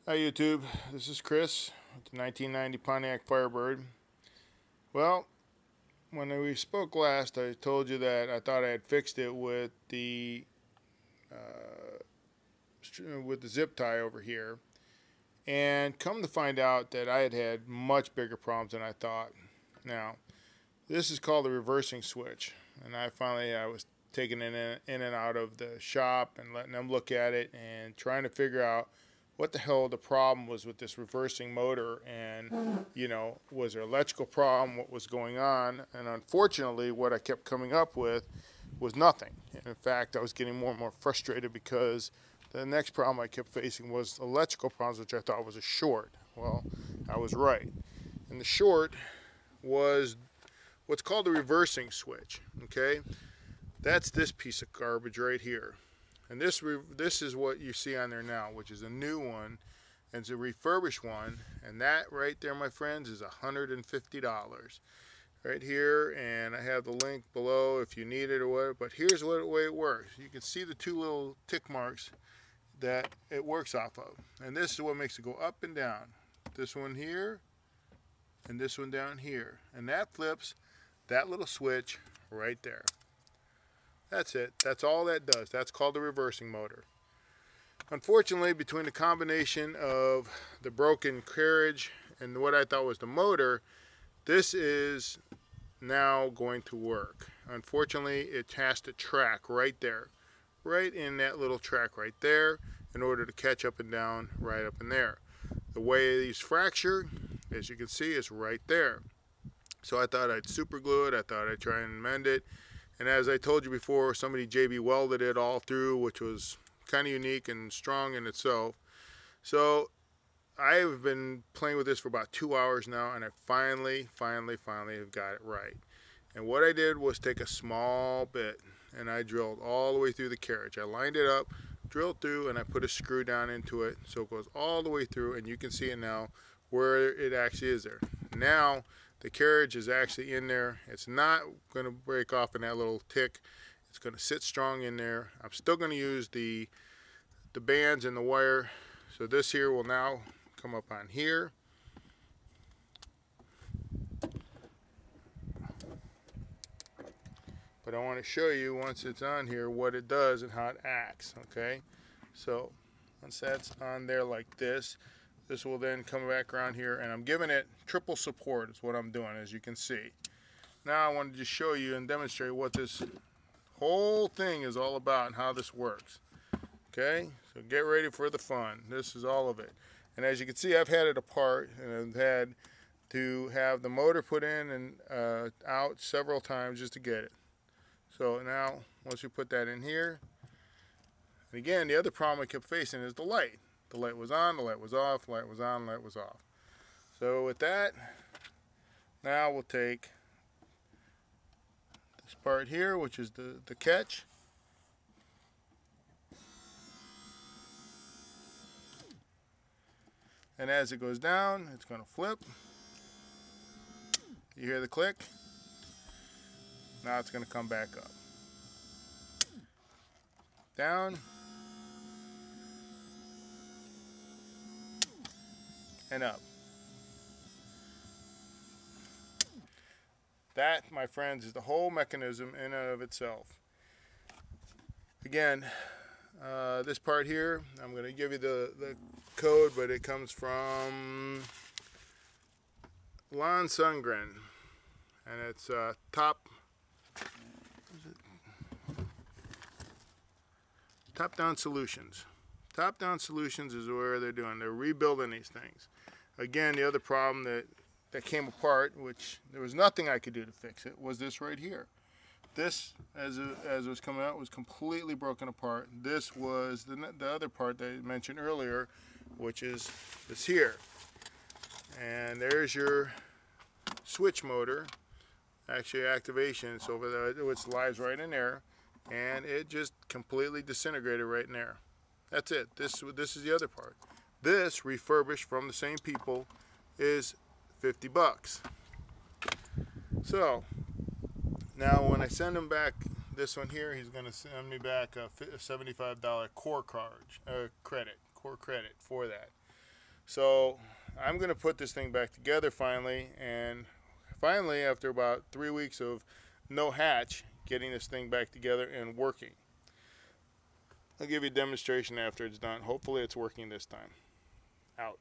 Hi YouTube, this is Chris with the 1990 Pontiac Firebird. Well, when we spoke last, I told you that I thought I had fixed it with the zip tie over here, and come to find out that I had much bigger problems than I thought. Now, this is called the reversing switch, and I was taking it in and out of the shop and letting them look at it and trying to figure out what the hell the problem was with this reversing motor, and was there an electrical problem, what was going on. And unfortunately what I kept coming up with was nothing. And in fact, I was getting more and more frustrated because the next problem I kept facing was electrical problems, which I thought was a short. Well, I was right, and the short was what's called the reversing switch. Okay, that's this piece of garbage right here. And this is what you see on there now, which is a new one, and it's a refurbished one. And that right there, my friends, is $150 right here. And I have the link below if you need it or whatever. But here's the way it works. You can see the two little tick marks that it works off of. And this is what makes it go up and down. This one here and this one down here. And that flips that little switch right there. That's it. That's all that does. That's called the reversing motor. Unfortunately, between the combination of the broken carriage and what I thought was the motor, this is now going to work. Unfortunately, it has to track right there, right in that little track right there, in order to catch up and down right up in there. The way these fracture, as you can see, is right there. So I thought I'd super glue it. I thought I'd try and mend it. And as I told you before, somebody JB welded it all through, which was kind of unique and strong in itself. So I have been playing with this for about 2 hours now, and I finally have got it right. And what I did was take a small bit, and I drilled all the way through the carriage. I lined it up, drilled through, and I put a screw down into it, so it goes all the way through, and you can see it now where it actually is there. Now, the carriage is actually in there. It's not going to break off in that little tick. It's going to sit strong in there. I'm still going to use the bands and the wire. So this here will now come up on here. But I want to show you once it's on here what it does and how it acts. Okay, so once that's on there like this, this will then come back around here, and I'm giving it triple support is what I'm doing, as you can see. Now I wanted to just show you and demonstrate what this whole thing is all about and how this works. Okay, so get ready for the fun. This is all of it. And as you can see, I've had it apart, and I've had to have the motor put in and out several times just to get it. So now, once you put that in here, and again, the other problem I kept facing is the light. The light was on, the light was off, the light was on, the light was off. So with that, now we'll take this part here, which is the catch. And as it goes down, it's going to flip. You hear the click? Now it's going to come back up. Down. And up. That, my friends, is the whole mechanism in and of itself. Again, this part here, I'm going to give you the code, but it comes from Lon Sundgren, and it's Top-Down Solutions. Top-Down Solutions is where they're rebuilding these things. Again, the other problem that came apart, which there was nothing I could do to fix it, was this right here. This, as it was coming out, was completely broken apart. This was the other part that I mentioned earlier, which is this here. And there's your switch motor, actually activation, so it lies right in there, and it just completely disintegrated right in there. That's it. This is the other part. This, refurbished from the same people, is 50 bucks. So now when I send him back this one here, he's going to send me back a $75 core credit for that. So I'm going to put this thing back together finally, and finally, after about 3 weeks of no hatch, getting this thing back together and working. I'll give you a demonstration after it's done. Hopefully it's working this time. Out.